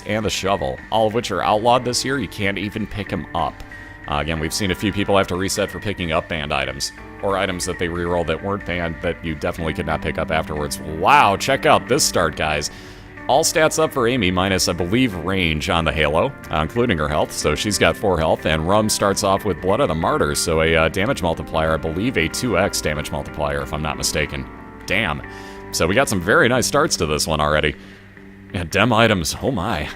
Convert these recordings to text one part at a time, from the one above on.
and the shovel, all of which are outlawed this year. You can't even pick them up. Again, we've seen a few people have to reset for picking up banned items, or items that they rerolled that weren't banned that you definitely could not pick up afterwards. Wow, check out this start, guys. All stats up for Amy, minus, I believe, range on the Halo, including her health, so she's got 4 health, and Rumn starts off with Blood of the Martyrs, so a damage multiplier, I believe a 2x damage multiplier, if I'm not mistaken. Damn. So we got some very nice starts to this one already. Yeah, dem items, oh my.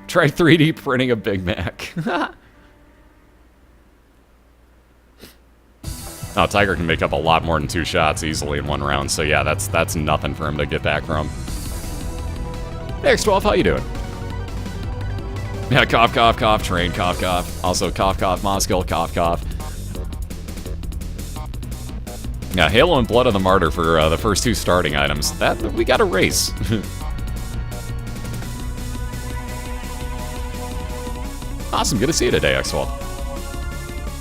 Try 3D printing a Big Mac. Oh, Tiger can make up a lot more than 2 shots easily in 1 round, so yeah, that's nothing for him to get back from. Hey, X12, how you doing? Yeah, cough, cough, cough, train, cough, cough. Also, cough, cough, Moskill, cough, cough. Yeah, Halo and Blood of the Martyr for the first 2 starting items. That, we got a race. Awesome, good to see you today, X12.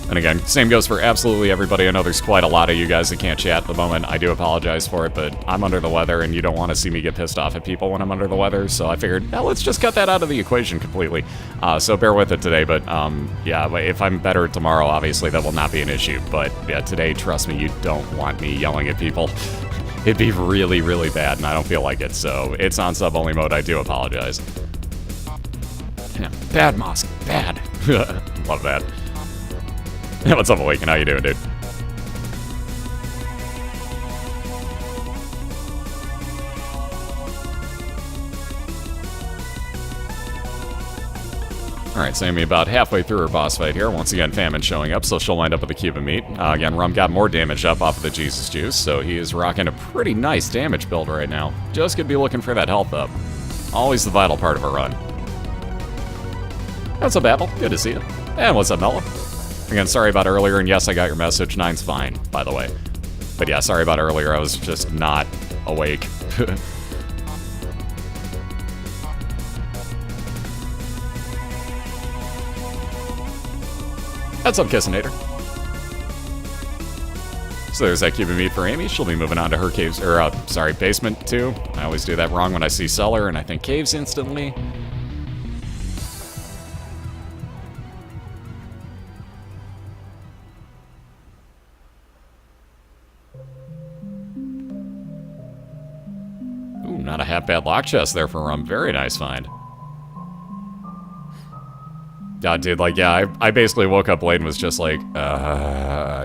And again, same goes for absolutely everybody. I know there's quite a lot of you guys that can't chat at the moment. I do apologize for it, but I'm under the weather, and you don't want to see me get pissed off at people when I'm under the weather, so I figured, well, let's just cut that out of the equation completely. So bear with it today, but yeah, if I'm better tomorrow, obviously that will not be an issue. But yeah, today, trust me, you don't want me yelling at people. It'd be really, really bad, and I don't feel like it, so it's on sub-only mode. I do apologize. Yeah, bad, Mosk, bad. Love that. Yeah, what's up, Awaken? How you doing, dude? Alright, so Amy about halfway through her boss fight here. Once again, Famine showing up, so she'll wind up with a cube of meat. Again, Rumn got more damage up off of the Jesus Juice, so he is rocking a pretty nice damage build right now. Just could be looking for that health up. Always the vital part of a run. What's up, Apple? Good to see you. And what's up, Mello? Again, sorry about earlier, and yes, I got your message. 9's fine, by the way. But yeah, sorry about earlier. I was just not awake. What's up, Kissinator? So there's that cube of meat for Amy. She'll be moving on to her caves, or, sorry, basement 2. I always do that wrong when I see cellar, and I think caves instantly. Not a half-bad lock chest there for Rumn. Very nice find. Yeah, dude, like, yeah, I basically woke up late and was just like,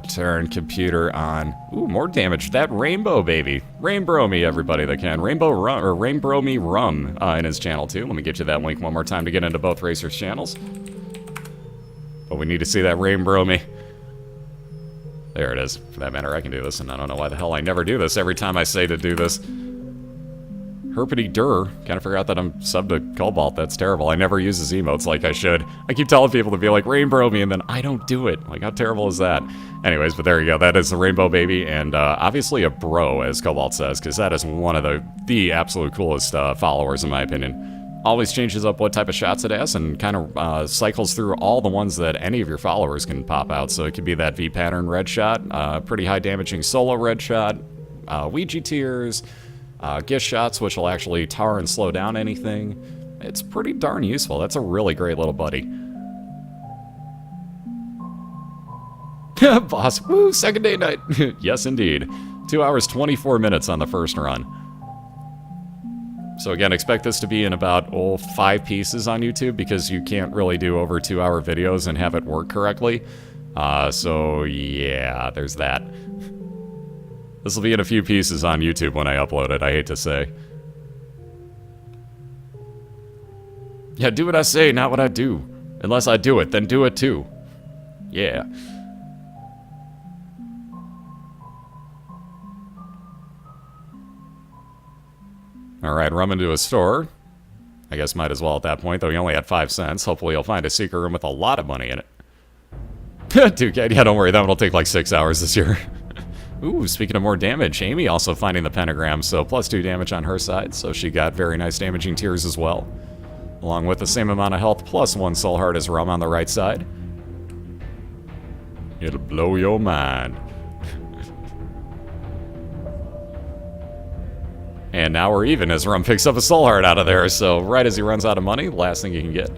turn computer on. Ooh, more damage. That Rainbow, baby. Rainbow me, everybody that can. Rainbow Rumn, or Rainbow me Rumn in his channel, too. Let me get you that link one more time to get into both racers' channels. But we need to see that Rainbow me. There it is. For that matter, I can do this, and I don't know why the hell I never do this every time I say to do this. Herpity Dur. Kinda forgot that I'm subbed to Cobalt. That's terrible. I never use his emotes like I should. I keep telling people to be like, Rainbow me, and then I don't do it. Like, how terrible is that? Anyways, but there you go. That is the Rainbow Baby, and obviously a bro, as Cobalt says, because that is one of the absolute coolest followers, in my opinion. Always changes up what type of shots it has, and kind of cycles through all the ones that any of your followers can pop out. So it could be that V-pattern red shot, pretty high damaging solo red shot, Ouija tears, gift shots, which will actually tar and slow down anything. It's pretty darn useful. That's a really great little buddy. Boss, woo, second day night. Yes, indeed. 2 hours, 24 minutes on the first run. So again, expect this to be in about, 5 pieces on YouTube, because you can't really do over 2-hour videos and have it work correctly. So yeah, there's that. This will be in a few pieces on YouTube when I upload it, I hate to say. Yeah, do what I say, not what I do. Unless I do it, then do it too. Yeah. Alright, Rumn into a store. I guess might as well at that point, though he only had 5 cents. Hopefully he'll find a secret room with a lot of money in it. 2K, yeah, don't worry, that one will take like 6 hours this year. Ooh, speaking of more damage, Amy also finding the pentagram, so +2 damage on her side, so she got very nice damaging tears as well. Along with the same amount of health, +1 soul heart as Rumn on the right side. It'll blow your mind. And now we're even as Rumn picks up a soul heart out of there. So right as he runs out of money, last thing he can get.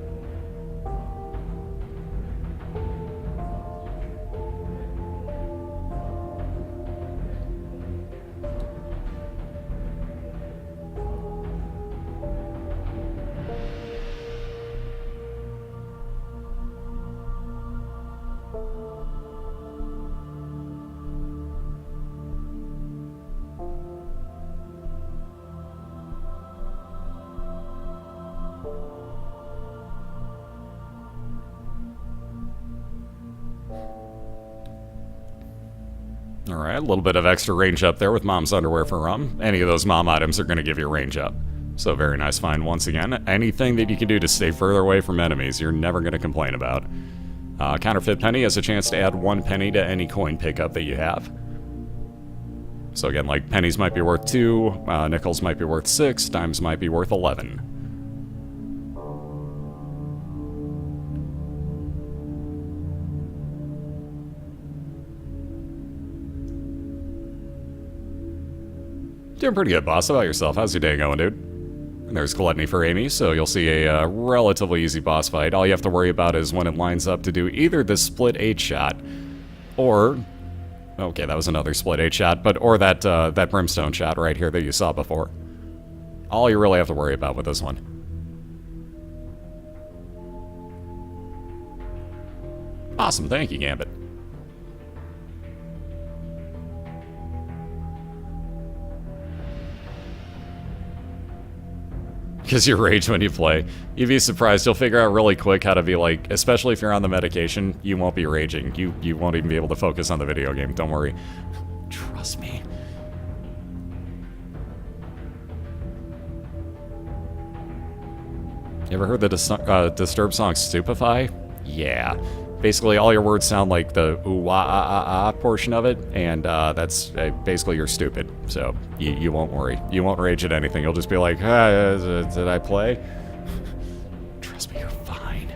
Alright, a little bit of extra range up there with Mom's underwear for Rumn. Any of those Mom items are going to give you range up. So very nice find once again. Anything that you can do to stay further away from enemies, you're never going to complain about. Counterfeit penny has a chance to add 1 penny to any coin pickup that you have. So again, like pennies might be worth 2, nickels might be worth 6, dimes might be worth 11. Doing pretty good, boss. How about yourself? How's your day going, dude? And there's Gluttony for Amy, so you'll see a relatively easy boss fight. All you have to worry about is when it lines up to do either the split 8-shot, or... Okay, that was another split 8-shot, but or that brimstone shot right here that you saw before. All you really have to worry about with this one. Awesome, thank you, Gambit. Because you rage when you play. You'd be surprised. You'll figure out really quick how to be like, especially if you're on the medication, you won't be raging. You won't even be able to focus on the video game. Don't worry. Trust me. You ever heard the Disturbed song Stupefy? Yeah. Basically, all your words sound like the ooh-ah-ah-ah portion of it, and that's basically you're stupid. So you won't worry. You won't rage at anything. You'll just be like, did I play? Trust me, you're fine.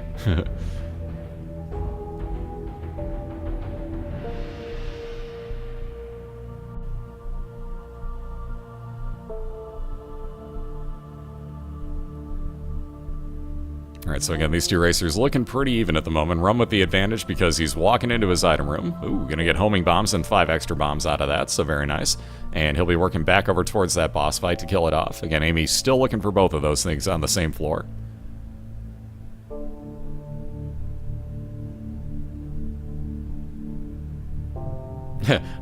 Alright, so again, these two racers looking pretty even at the moment. Rumn with the advantage because he's walking into his item room. Ooh, gonna get homing bombs and 5 extra bombs out of that, so very nice. And he'll be working back over towards that boss fight to kill it off. Again, Amy's still looking for both of those things on the same floor.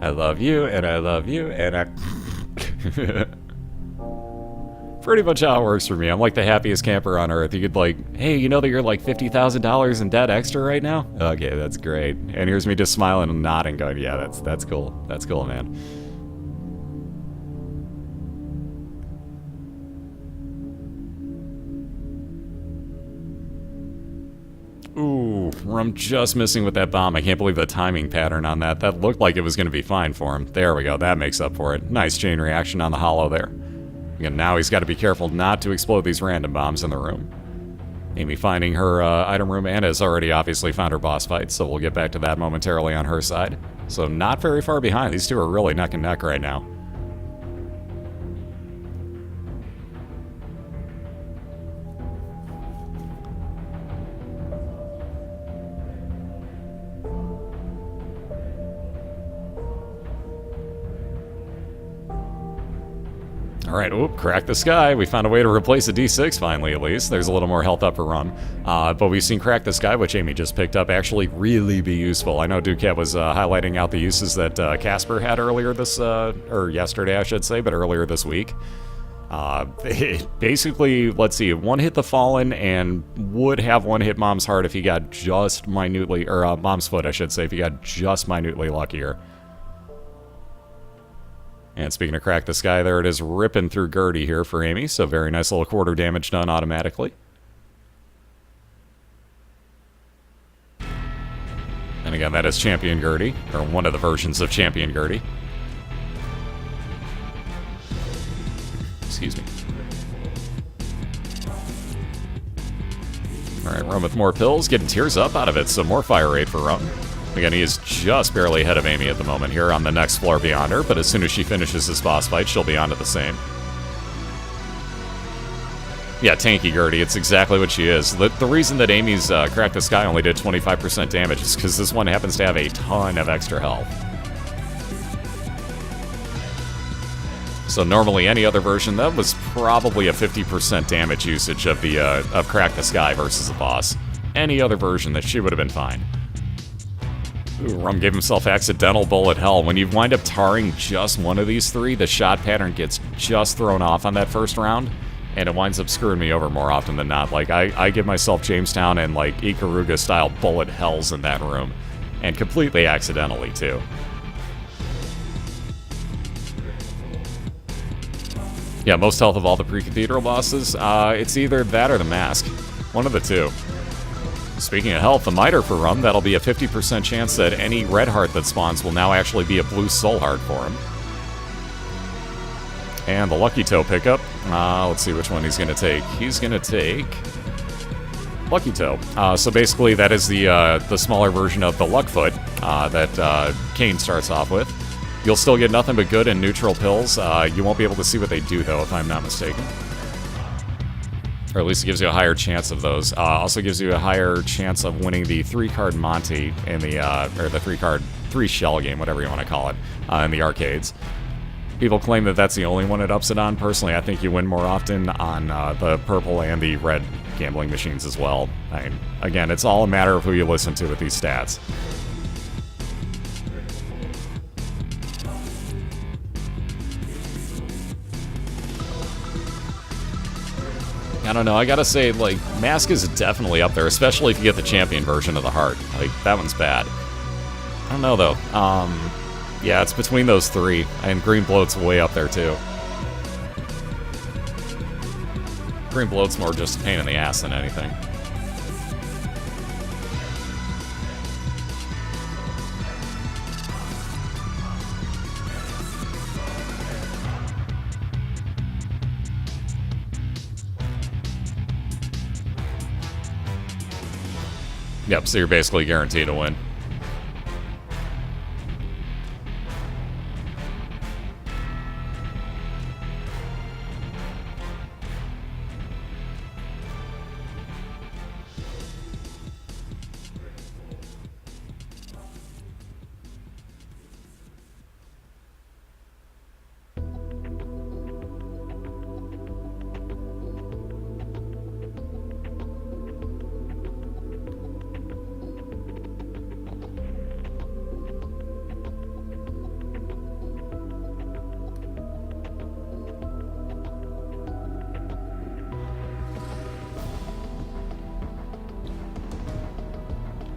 I love you, and I love you, and I... Pretty much how it works for me. I'm like the happiest camper on earth. You could like, hey, you know that you're like $50,000 in debt extra right now? Okay, that's great. And here's me just smiling and nodding going, yeah, that's cool. That's cool, man. Ooh, I'm just missing with that bomb. I can't believe the timing pattern on that. That looked like it was going to be fine for him. There we go. That makes up for it. Nice chain reaction on the hollow there. And now he's got to be careful not to explode these random bombs in the room. Amy finding her item room and has already obviously found her boss fight, so we'll get back to that momentarily on her side. So not very far behind. These two are really neck and neck right now. Alright, oop, crack the sky. We found a way to replace a D6 finally, at least. There's a little more health up for Rumn. But we've seen Crack the Sky, which Amy just picked up, actually really be useful. I know Ducat was highlighting out the uses that Casper had earlier or yesterday, I should say, but earlier this week. Basically, let's see, one hit the Fallen and would have one hit Mom's Heart if he got just minutely, or Mom's Foot, I should say, if he got just minutely luckier. And speaking of Crack the Sky, there it is ripping through Gertie here for Amy, so very nice little quarter damage done automatically. And again, that is Champion Gertie, or one of the versions of Champion Gertie. Excuse me. Alright, Rumn with more pills, getting tears up out of it, so more fire rate for Rumn. Again, he is just barely ahead of Amy at the moment here on the next floor beyond her, but as soon as she finishes this boss fight, she'll be on to the same. Yeah, tanky Gertie, it's exactly what she is. The reason that Amy's Crack the Sky only did 25% damage is because this one happens to have a ton of extra health. So normally any other version, that was probably a 50% damage usage of the of Crack the Sky versus the boss. Any other version, that she would have been fine. Ooh, Rumn gave himself accidental bullet hell. When you wind up tarring just one of these three, the shot pattern gets just thrown off on that first round, and it winds up screwing me over more often than not. Like, I give myself Jamestown and, like, Ikaruga-style bullet hells in that room, and completely accidentally, too. Yeah, most health of all the pre-cathedral bosses, it's either that or the mask. One of the two. Speaking of health, the Miter for Rumn, that'll be a 50% chance that any red heart that spawns will now actually be a blue soul heart for him. And the Lucky Toe pickup, let's see which one he's going to take. He's going to take Lucky Toe. So basically that is the smaller version of the Luckfoot that Cain starts off with. You'll still get nothing but good and neutral pills. You won't be able to see what they do, though, if I'm not mistaken. Or at least it gives you a higher chance of those. Also gives you a higher chance of winning the 3-card Monty in the, or the 3-card, 3-shell game, whatever you want to call it, in the arcades. People claim that that's the only one it ups it on. Personally, I think you win more often on the purple and the red gambling machines as well. I mean, again, it's all a matter of who you listen to with these stats. I don't know, I gotta say, like, Mask is definitely up there, especially if you get the champion version of the heart. Like, that one's bad. I don't know, though. Yeah, it's between those three, and Green Bloat's way up there, too. Green Bloat's more just a pain in the ass than anything. Yep, so you're basically guaranteed to win.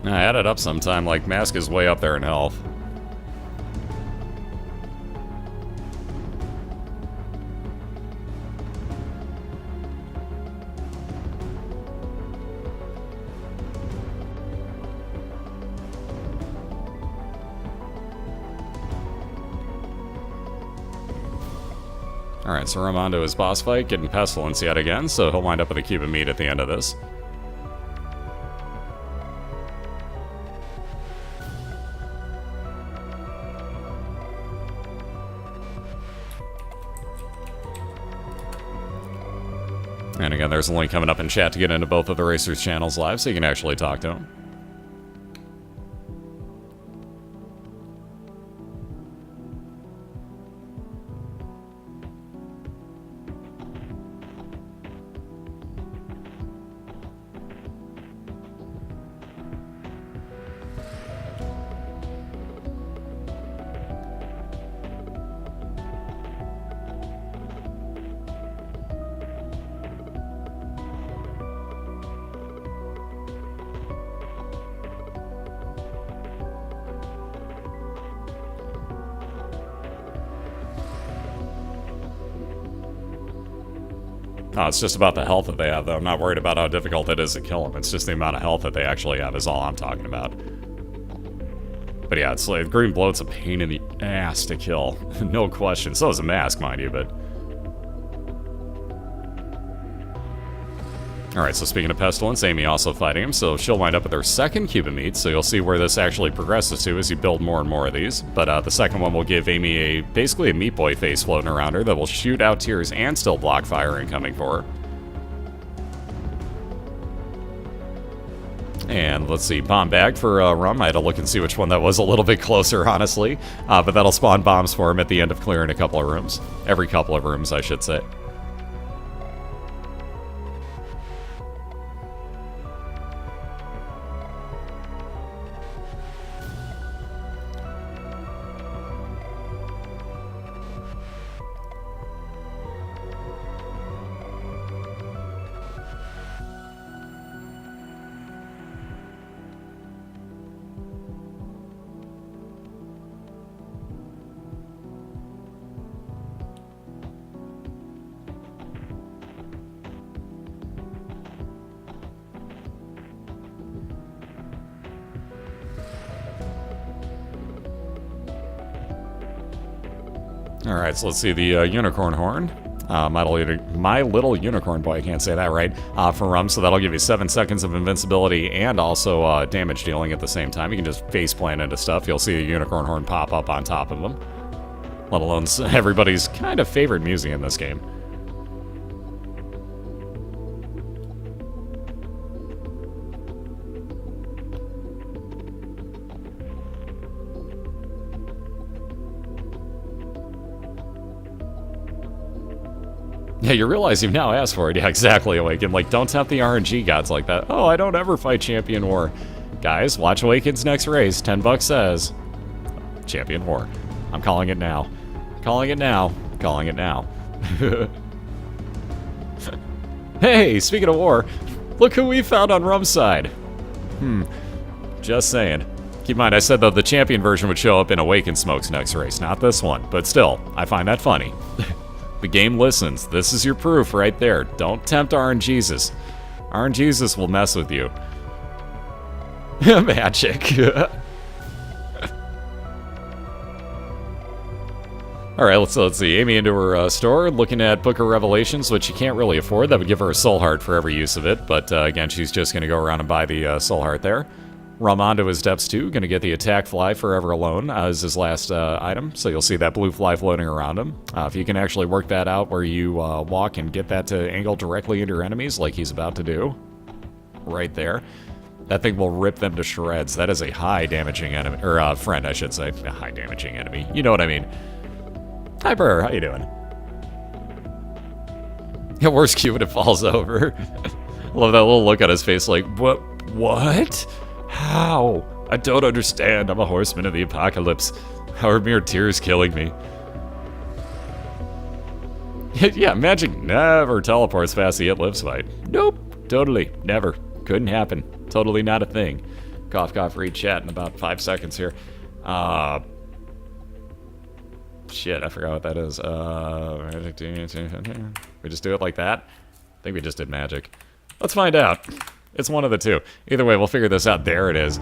I add it up sometime, like, Mask is way up there in health. Alright, so we're on to his boss fight, getting Pestilence yet again, so he'll wind up with a cube of meat at the end of this. And again, there's a link coming up in chat to get into both of the Racers' channels live, so you can actually talk to them. Oh, it's just about the health that they have, though. I'm not worried about how difficult it is to kill them. It's just the amount of health that they actually have is all I'm talking about. But yeah, it's like, Green Bloat's a pain in the ass to kill. No question. So is a Mask, mind you, but... Alright, so speaking of Pestilence, Amy also fighting him, so she'll wind up with her second cube of meat, so you'll see where this actually progresses to as you build more and more of these. But the second one will give Amy basically a Meat Boy face floating around her that will shoot out tears and still block fire incoming for her. And let's see, bomb bag for Rumn. I had to look and see which one that was a little bit closer, honestly. But that'll spawn bombs for him at the end of clearing a couple of rooms. Every couple of rooms, I should say. Alright, so let's see the unicorn horn. My little unicorn boy, I can't say that right, for Rumn, so that'll give you 7 seconds of invincibility and also damage dealing at the same time. You can just face plant into stuff. You'll see a unicorn horn pop up on top of them. Let alone everybody's kind of favorite music in this game. Yeah, you realize you've now asked for it. Yeah, exactly, Awaken. Like, don't tempt the RNG gods like that. Oh, I don't ever fight Champion War. Guys, watch Awaken's next race. $10 says Champion War. I'm calling it now. Calling it now. Calling it now. Hey, speaking of war, look who we found on Rumm's side. Just saying. Keep in mind, I said that the champion version would show up in Awaken Smoke's next race, not this one. But still, I find that funny. The game listens. This is your proof right there. Don't tempt RNGesus. RNGesus will mess with you. Magic. Alright, let's see. Amy into her store, looking at Book of Revelations, which she can't really afford. That would give her a soul heart for every use of it. But again, she's just going to go around and buy the soul heart there. Rumn onto his depths too. Going to get the attack fly forever alone as his last item. So you'll see that blue fly floating around him. If you can actually work that out where you walk and get that to angle directly into your enemies like he's about to do. Right there. That thing will rip them to shreds. That is a high damaging enemy. Or friend, I should say. A high damaging enemy. You know what I mean. Hi, Burr. How you doing? Yeah, worst cue when it falls over. Love that little look on his face like, what? What? How? I don't understand. I'm a horseman of the apocalypse. How are mere tears killing me? Yeah, magic never teleports past the It Lives fight. Nope. Totally. Never. Couldn't happen. Totally not a thing. Cough, cough, read chat in about 5 seconds here. Shit, I forgot what that is. We just do it like that? I think we just did magic. Let's find out. It's one of the two. Either way, we'll figure this out. There it is.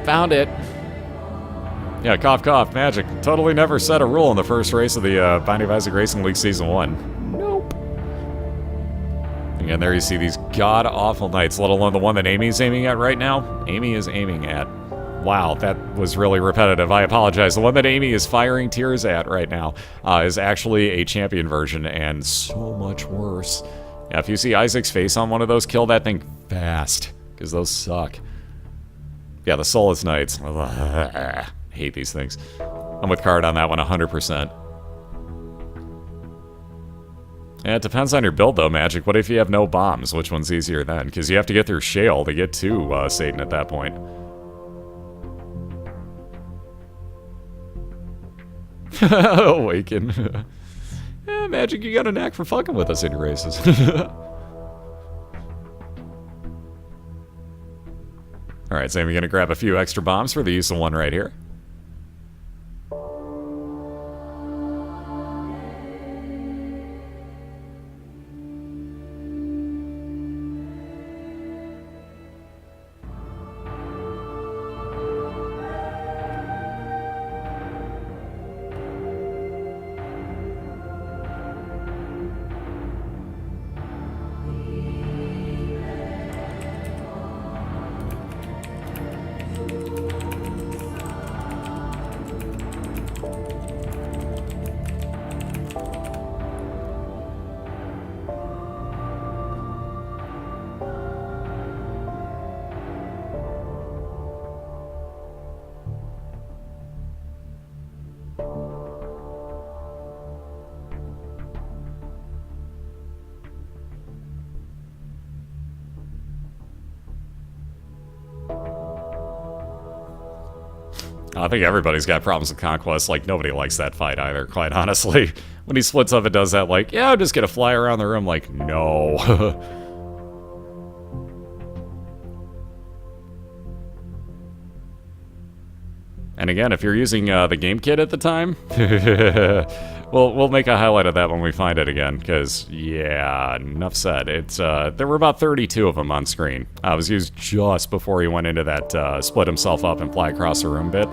Found it. Yeah, cough, cough, magic. Totally never set a rule in the first race of the Binding of Isaac Racing League Season 1. Nope. Again, there you see these god-awful knights, let alone the one that Amy's aiming at right now. Amy is aiming at... Wow, that was really repetitive. I apologize. The one that Amy is firing tears at right now is actually a champion version, and so much worse. Yeah, if you see Isaac's face on one of those, kill that thing fast, because those suck. Yeah, the Soulless Knights. Hate these things. I'm with Card on that one 100%. Yeah, it depends on your build, though, Magic. What if you have no bombs? Which one's easier then? Because you have to get through Shale to get to Satan at that point. Awaken. Yeah, Magic, you got a knack for fucking with us in your races. Alright, so I'm gonna grab a few extra bombs for the use of one right here. I think everybody's got problems with Conquest. Like, nobody likes that fight either, quite honestly. When he splits up and does that, like, yeah, I'm just gonna fly around the room, like, no. And again, if you're using the game kit at the time, we'll make a highlight of that when we find it again, because, yeah, enough said. It's there were about 32 of them on screen. It was used just before he went into that split himself up and fly across the room bit.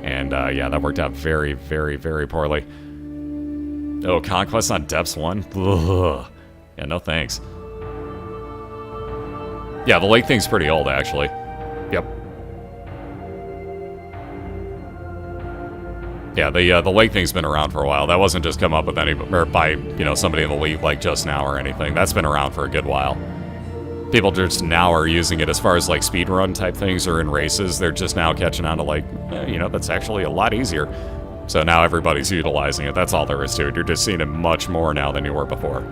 And, yeah, that worked out very, very, very poorly. Oh, Conquest on Depths 1? Ugh. Yeah, no thanks. Yeah, the lake thing's pretty old, actually. Yep. Yeah, the lake thing's been around for a while. That wasn't just come up with or by, you know, somebody in the league like just now or anything. That's been around for a good while. People just now are using it as far as like speedrun type things or in races. They're just now catching on to like, you know, that's actually a lot easier. So now everybody's utilizing it. That's all there is to it. You're just seeing it much more now than you were before.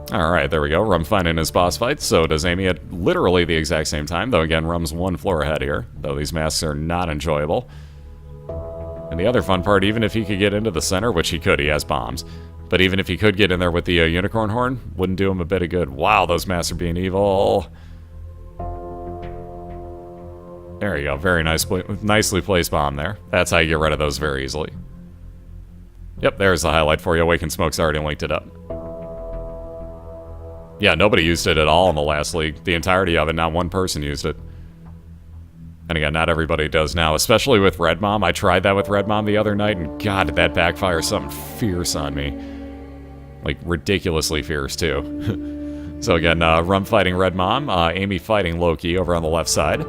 Alright, there we go. Rumn finding his boss fight. So does Amy at literally the exact same time. Though again, Rumm's one floor ahead here. Though these masks are not enjoyable. And the other fun part, even if he could get into the center, which he could, he has bombs. But even if he could get in there with the unicorn horn, wouldn't do him a bit of good. Wow, those masks are being evil. There you go. Very nicely placed bomb there. That's how you get rid of those very easily. Yep, there's the highlight for you. Awakened Smoke's already linked it up. Yeah, nobody used it at all in the last league. The entirety of it, not one person used it. And again, not everybody does now, especially with Red Mom. I tried that with Red Mom the other night, and God, did that backfire something fierce on me. Like, ridiculously fierce, too. So again, Rumn fighting Red Mom, Amy fighting Loki over on the left side.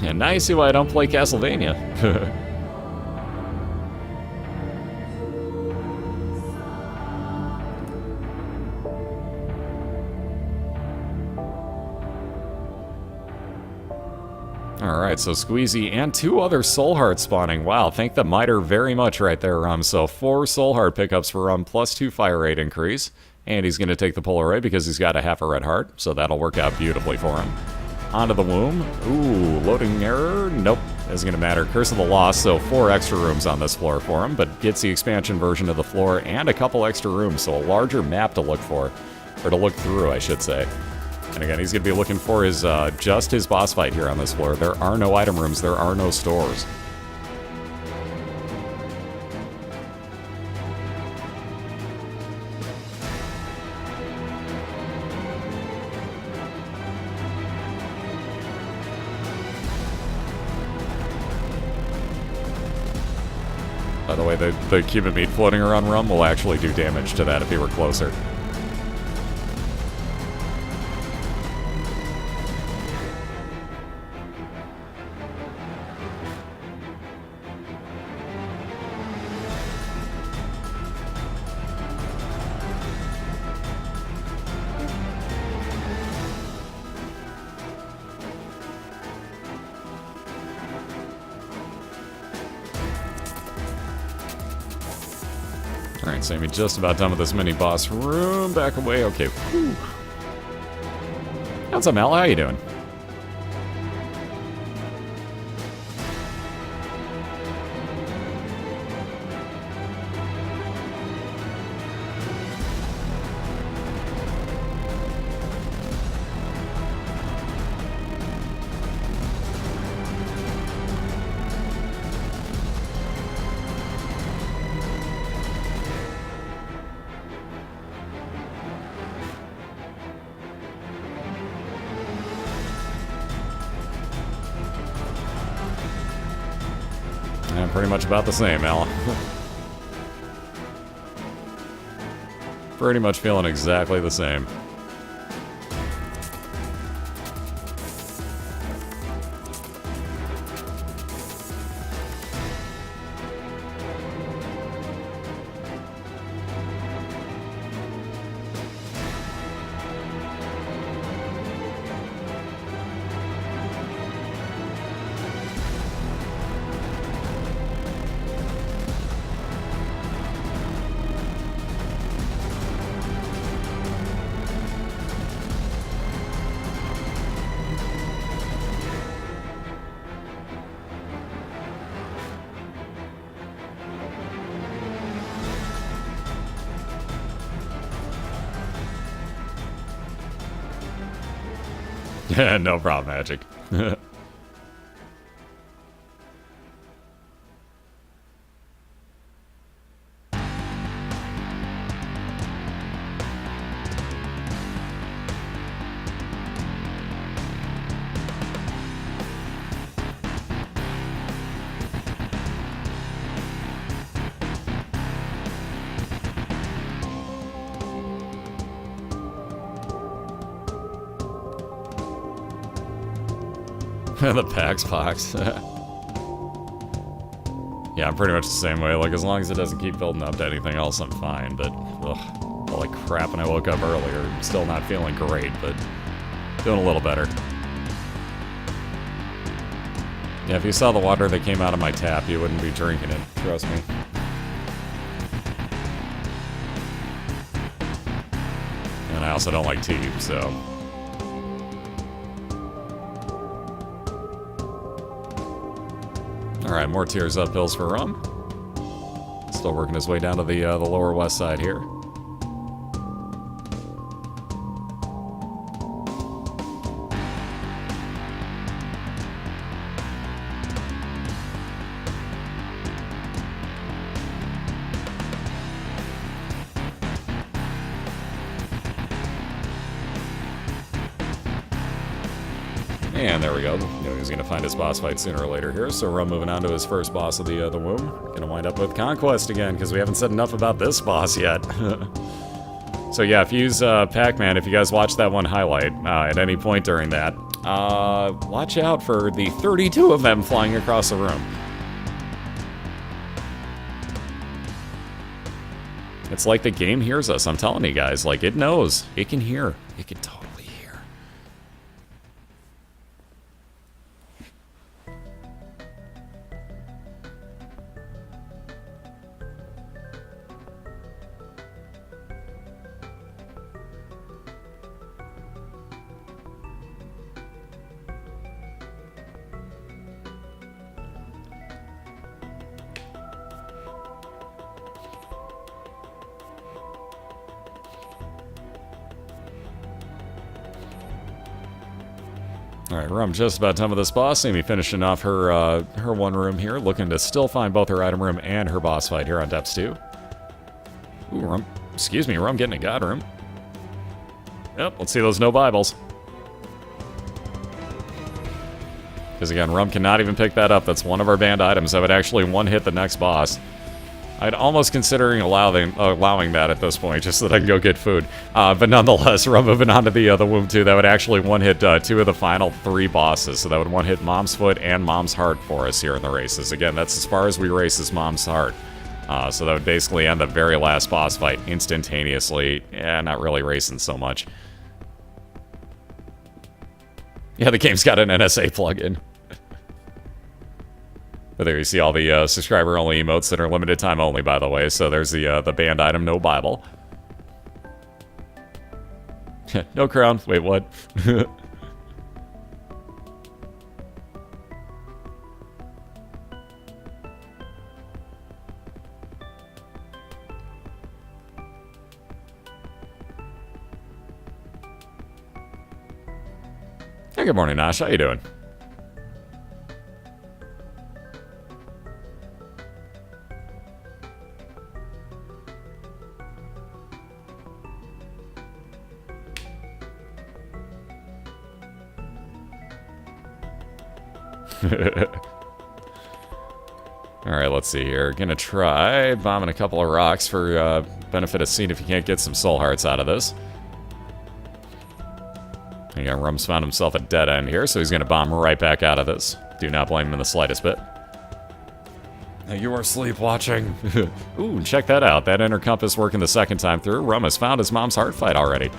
And now you see why I don't play Castlevania. Alright, so Squeezy and 2 other Soul Hearts spawning. Wow, thank the Miter very much right there, Rumn. So 4 Soul Heart pickups for Rumn, plus 2 fire rate increase. And he's going to take the Polaroid because he's got a half a red heart, so that'll work out beautifully for him. Onto the womb. Ooh, loading error. Nope, isn't going to matter. Curse of the Lost, so 4 extra rooms on this floor for him, but gets the expansion version of the floor and a couple extra rooms, so a larger map to look for. Or to look through, I should say. And again, he's going to be looking for his just his boss fight here on this floor. There are no item rooms, there are no stores. By the way, the cuban meat floating around Rumn will actually do damage to that if he were closer. Alright, Sammy just about done with this mini-boss room. Back away. Okay. Whew. What's up, Mal? How you doing? Pretty much about the same, Al. Pretty much feeling exactly the same. No problem, Magic. The PAX box. Yeah, I'm pretty much the same way. Like, as long as it doesn't keep building up to anything else, I'm fine. But, ugh, felt like crap when I woke up earlier. I'm still not feeling great, but doing a little better. Yeah, if you saw the water that came out of my tap, you wouldn't be drinking it. Trust me. And I also don't like tea, so... Alright, more tears up hills for Rumn. Still working his way down to the lower west side here. And there we go. Knew he was going to find his boss fight sooner or later here. So Rumn moving on to his first boss of the womb. Going to wind up with Conquest again, because we haven't said enough about this boss yet. So yeah, if you use Pac-Man, if you guys watch that one highlight at any point during that, watch out for the 32 of them flying across the room. It's like the game hears us, I'm telling you guys. Like, it knows. It can hear. It can totally hear. Alright, Rumn just about done with this boss. Amy finishing off her her one room here, looking to still find both her item room and her boss fight here on depths 2. Ooh, Rumn. Excuse me, Rumn getting a god room. Yep, let's see those no Bibles. Because again, Rumn cannot even pick that up. That's one of our banned items that would actually one-hit the next boss. I'd almost considering allowing that at this point, just so that I can go get food. But nonetheless, Rumn moving on to the womb 2, that would actually one-hit 2 of the final 3 bosses. So that would one-hit Mom's Foot and Mom's Heart for us here in the races. Again, that's as far as we race is Mom's Heart. So that would basically end the very last boss fight instantaneously. Yeah, not really racing so much. Yeah, the game's got an NSA plugin. But there you see all the subscriber-only emotes that are limited time only, by the way. So there's the banned item, no Bible. No crown. Wait, what? Hey, good morning, Nash. How you doing? Alright, let's see here. Gonna try bombing a couple of rocks for benefit of seeing if you can't get some soul hearts out of this. Again, Rumm's found himself a dead end here, so he's gonna bomb right back out of this. Do not blame him in the slightest bit. Now you are sleep watching. Ooh, check that out. That inner compass working the second time through. Rumm has found his mom's heart fight already.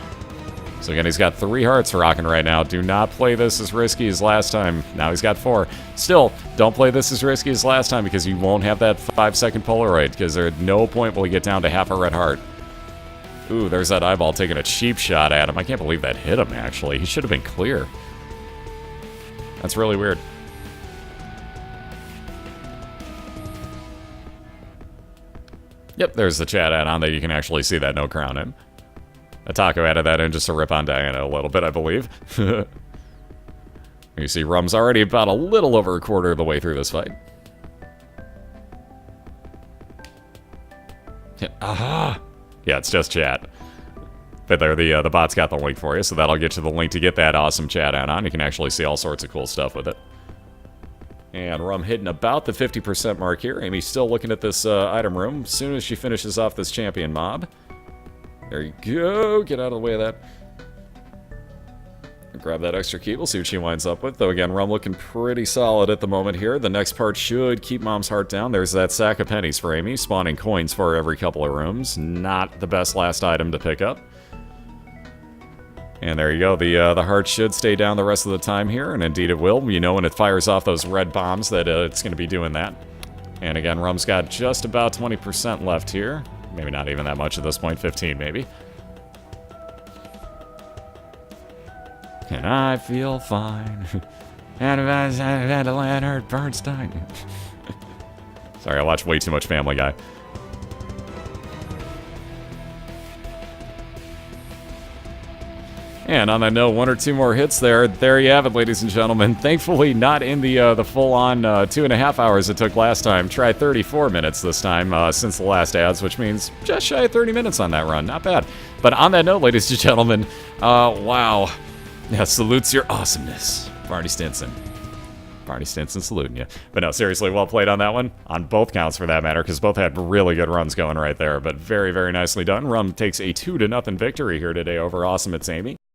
So again, he's got 3 hearts rocking right now. Do not play this as risky as last time. Now he's got 4. Still, don't play this as risky as last time because you won't have that 5-second Polaroid, because at no point will he get down to half a red heart. Ooh, there's that eyeball taking a cheap shot at him. I can't believe that hit him, actually. He should have been clear. That's really weird. Yep, there's the chat add-on that you can actually see that no crown in. Taco added that in just to rip on Diana a little bit, I believe. You see Rumm's already about a little over a quarter of the way through this fight. Aha! Yeah, it's just chat. But there, the bot's got the link for you, so that'll get you the link to get that awesome chat add-on. You can actually see all sorts of cool stuff with it. And Rumn hitting about the 50% mark here. Amy's still looking at this item room. As soon as she finishes off this champion mob. There you go. Get out of the way of that. Grab that extra key. We'll see what she winds up with. Though again, Rumm looking pretty solid at the moment here. The next part should keep Mom's heart down. There's that sack of pennies for Amy. Spawning coins for every couple of rooms. Not the best last item to pick up. And there you go. The heart should stay down the rest of the time here, and indeed it will. You know when it fires off those red bombs that it's going to be doing that. And again, Rumm's got just about 20% left here. Maybe not even that much at this point. 15 maybe. And I feel fine. And I had to Leonard Bernstein. Sorry, I watched way too much Family Guy. And on that note, one or two more hits there. There you have it, ladies and gentlemen. Thankfully, not in the full-on 2.5 hours it took last time. Try 34 minutes this time since the last ads, which means just shy of 30 minutes on that run. Not bad. But on that note, ladies and gentlemen, wow. Yeah, salutes your awesomeness. Barney Stinson. Barney Stinson saluting you. But no, seriously, well played on that one. On both counts, for that matter, because both had really good runs going right there. But very, very nicely done. Rumn takes a 2-0 victory here today over AwesomeitsAmy.